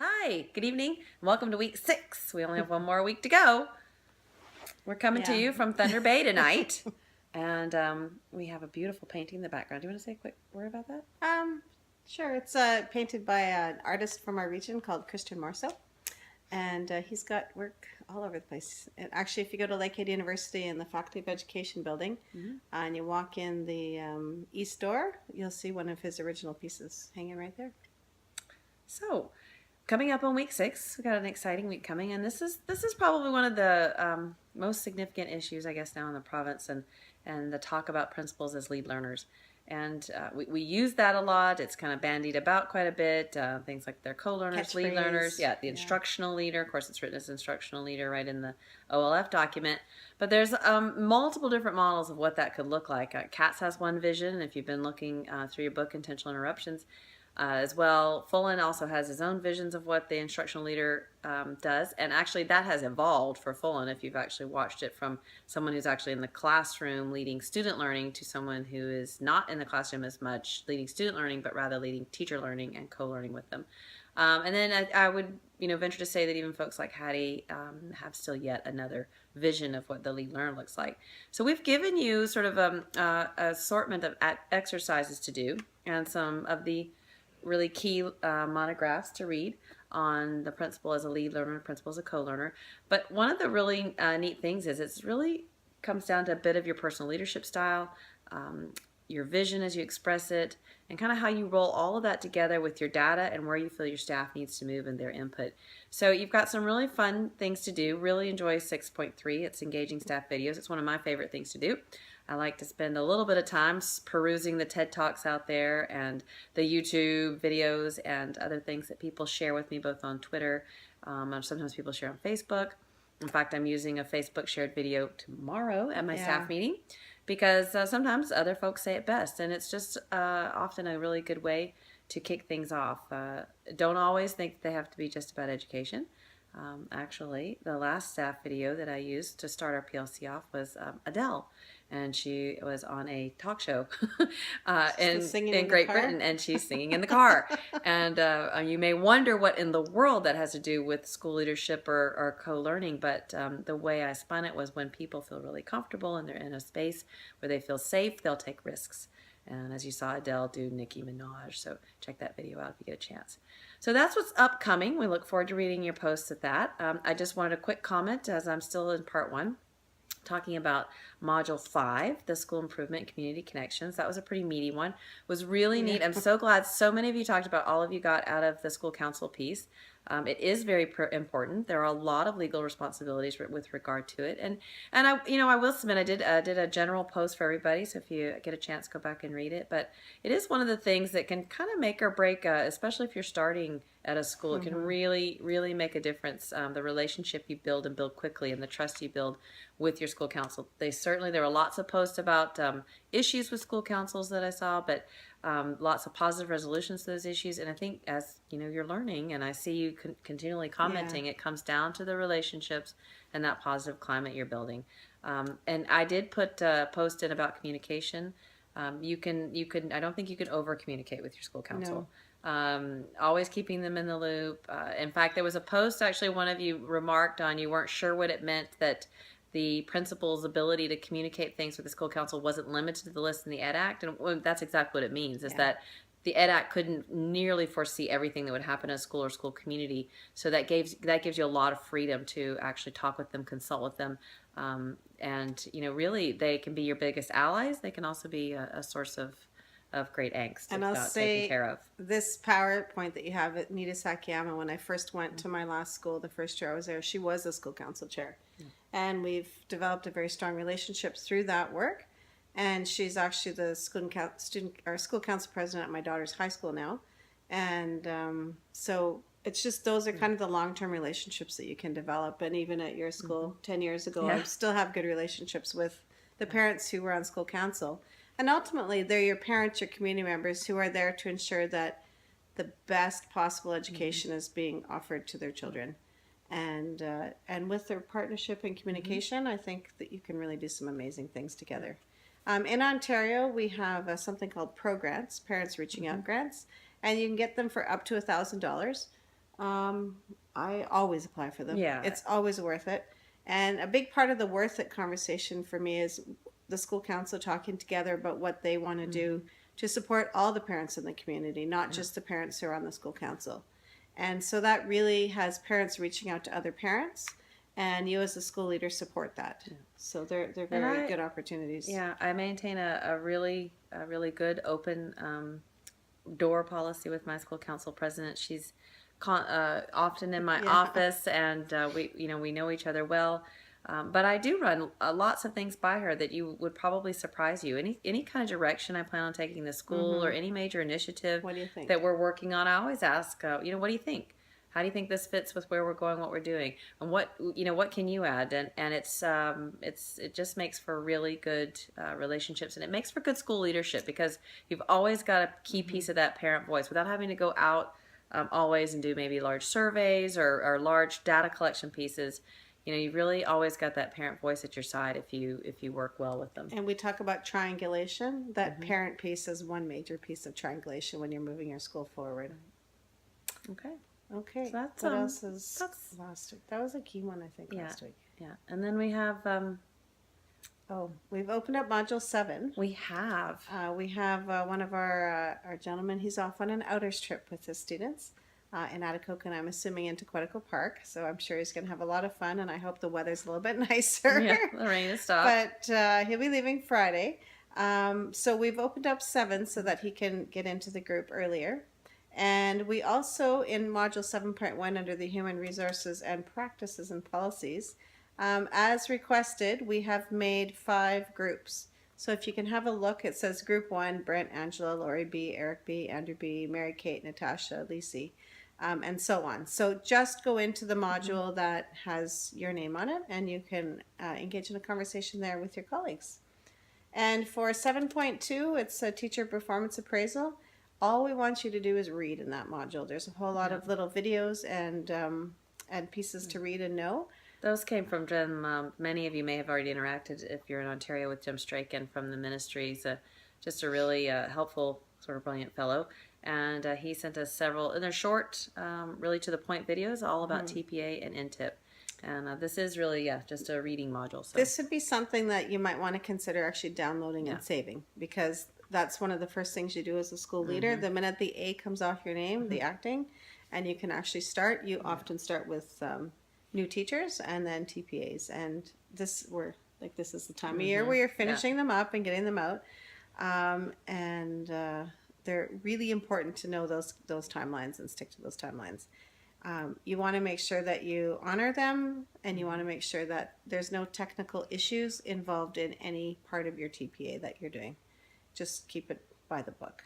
Hi, good evening. Welcome to week 6. We only have one more week to go. We're coming to you from Thunder Bay tonight. And we have a beautiful painting in the background. Do you want to say a quick word about that? Um, sure. It's painted by an artist from our region called Christian Morso, and he's got work all over the place. And actually, if you go to Lakehead University in the Faculty of Education building, and you walk in the east door, you'll see one of his original pieces hanging right there. So, coming up on week 6, we got an exciting week coming, and this is probably one of the most significant issues, I guess, now in the province, and the talk about principals as lead learners. And we use that a lot. It's kind of bandied about quite a bit. Things like they're co-learners, lead learners. Yeah, the instructional leader. Of course, it's written as instructional leader right in the OLF document. But there's multiple different models of what that could look like. CATS has one vision. If you've been looking through your book, Intentional Interruptions, as well. Fullen also has his own visions of what the instructional leader does, and actually that has evolved for Fullen if you've actually watched it, from someone who's actually in the classroom leading student learning to someone who is not in the classroom as much leading student learning, but rather leading teacher learning and co-learning with them. And then I would venture to say that even folks like Hattie have still yet another vision of what the lead learner looks like. So we've given you sort of an assortment of exercises to do and some of the really key monographs to read on the principal as a lead learner, principal as a co-learner. But one of the really neat things is it's really comes down to a bit of your personal leadership style, your vision as you express it, and kind of how you roll all of that together with your data and where you feel your staff needs to move and their input. So you've got some really fun things to do. Really enjoy 6.3. It's engaging staff videos. It's one of my favorite things to do. I like to spend a little bit of time perusing the TED Talks out there and the YouTube videos and other things that people share with me, both on Twitter. Sometimes people share on Facebook. In fact, I'm using a Facebook shared video tomorrow at my staff meeting because sometimes other folks say it best, and it's just often a really good way to kick things off. Don't always think they have to be just about education. Actually, the last staff video that I used to start our PLC off was Adele, and she was on a talk show in Great Britain, and she's singing in the car. And you may wonder what in the world that has to do with school leadership or co-learning, but the way I spun it was when people feel really comfortable and they're in a space where they feel safe, they'll take risks. And as you saw Adele do Nicki Minaj, so check that video out if you get a chance. So that's what's upcoming. We look forward to reading your posts at that. I just wanted a quick comment as I'm still in part 1, talking about Module 5, the School Improvement Community Connections. That was a pretty meaty one. It was really neat. I'm so glad so many of you talked about, all of you got out of the school council piece. It is very important. There are a lot of legal responsibilities with regard to it, and I will submit I did a general post for everybody. So if you get a chance, go back and read it. But it is one of the things that can kind of make or break, especially if you're starting at a school. It can really make a difference. The relationship you build and build quickly, and the trust you build with your school council. There were lots of posts about issues with school councils that I saw, but lots of positive resolutions to those issues. And I think as you're learning, and I see you continually commenting, it comes down to the relationships and that positive climate you're building. And I did put a post in about communication. I don't think you can over communicate with your school council. No. Always keeping them in the loop. In fact, there was a post actually one of you remarked on, you weren't sure what it meant that the principal's ability to communicate things with the school council wasn't limited to the list in the Ed Act. And that's exactly what it means, is that the Ed Act couldn't nearly foresee everything that would happen in a school or school community. So that gives you a lot of freedom to actually talk with them, consult with them. And really they can be your biggest allies. They can also be a source of great angst and if not taken care of. This PowerPoint that you have at Nita Sakiyama, when I first went to my last school, the first year I was there, she was a school council chair. And we've developed a very strong relationship through that work. And she's actually the school council president at my daughter's high school now. And so it's just, those are kind of the long-term relationships that you can develop. And even at your school 10 years ago, I still have good relationships with the parents who were on school council. And ultimately, they're your parents, your community members who are there to ensure that the best possible education is being offered to their children. And with their partnership and communication, I think that you can really do some amazing things together. In Ontario, we have something called Pro Grants, Parents Reaching Out Grants, and you can get them for up to $1,000. I always apply for them. Yeah. It's always worth it. And a big part of the worth it conversation for me is the school council talking together about what they want to do to support all the parents in the community, not just the parents who are on the school council. And so that really has parents reaching out to other parents, and you as a school leader support that. So they're very good opportunities. Yeah, I maintain a really good open door policy with my school council president. She's often in my office, and we know each other well. But I do run lots of things by her that you would probably surprise you. Any kind of direction I plan on taking the school, or any major initiative What do you think? that we're working on, I always ask, what do you think? How do you think this fits with where we're going, what we're doing, and what can you add? And it just makes for really good relationships, and it makes for good school leadership, because you've always got a key piece of that parent voice without having to go out always and do maybe large surveys or large data collection pieces. You've really always got that parent voice at your side if you work well with them. And we talk about triangulation. That parent piece is one major piece of triangulation when you're moving your school forward. Okay. Okay. So that's, what else is last week? That was a key one, I think, last week. Yeah. And then we have we've opened up module 7. We have one of our gentlemen. He's off on an outers trip with his students in Atikokan, and I'm assuming into Quetico Park. So I'm sure he's going to have a lot of fun, and I hope the weather's a little bit nicer. Yeah, the rain has stopped. But he'll be leaving Friday. So we've opened up 7 so that he can get into the group earlier. And we also, in Module 7.1, under the Human Resources and Practices and Policies, as requested, we have made 5 groups. So if you can have a look, it says Group 1, Brent, Angela, Lori B., Eric B., Andrew B., Mary Kate, Natasha, Lisi, and so on. So just go into the module that has your name on it, and you can engage in a conversation there with your colleagues. And for 7.2, it's a teacher performance appraisal. All we want you to do is read in that module. There's a whole lot of little videos and pieces to read and know. Those came from Jim. Many of you may have already interacted if you're in Ontario with Jim Strachan from the ministries. Just a really helpful, sort of brilliant fellow. And he sent us several, and they're short, really to the point videos, all about TPA and NTIP. And this is really, just a reading module. So this would be something that you might want to consider actually downloading and saving, because that's one of the first things you do as a school leader. The minute the A comes off your name, the acting, and you can actually start. You often start with new teachers and then TPAs, and this is the time of year where you're finishing them up and getting them out, and they're really important to know those timelines and stick to those timelines. You want to make sure that you honor them, and you want to make sure that there's no technical issues involved in any part of your TPA that you're doing. Just keep it by the book.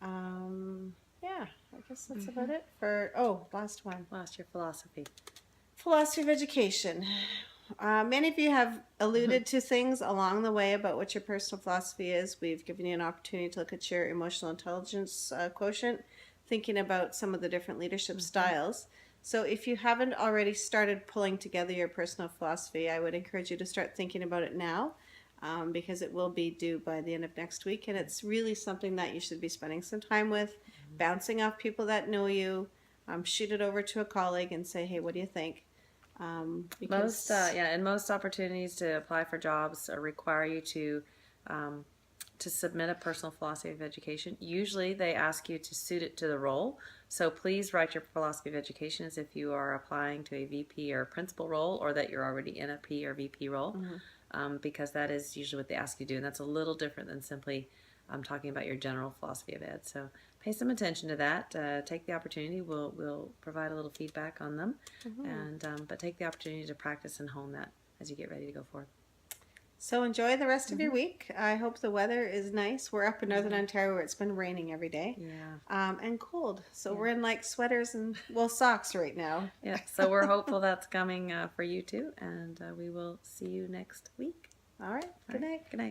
I guess that's about it for, last one. last year philosophy. Philosophy of education. Many of you have alluded to things along the way about what your personal philosophy is. We've given you an opportunity to look at your emotional intelligence quotient, thinking about some of the different leadership styles. So if you haven't already started pulling together your personal philosophy, I would encourage you to start thinking about it now, because it will be due by the end of next week. And it's really something that you should be spending some time with, bouncing off people that know you. Shoot it over to a colleague and say, hey, what do you think? Most opportunities to apply for jobs require you to submit a personal philosophy of education. Usually they ask you to suit it to the role. So please write your philosophy of education as if you are applying to a VP or principal role, or that you're already in a P or VP role, because that is usually what they ask you to do. And that's a little different than simply talking about your general philosophy of ed. So pay some attention to that. Take the opportunity. We'll provide a little feedback on them, but take the opportunity to practice and hone that as you get ready to go forward. So enjoy the rest of your week. I hope the weather is nice. We're up in Northern Ontario where it's been raining every day. And cold. So we're in like sweaters and socks right now. Yeah. So we're hopeful that's coming for you too. And we will see you next week. All right. Good night. Good night.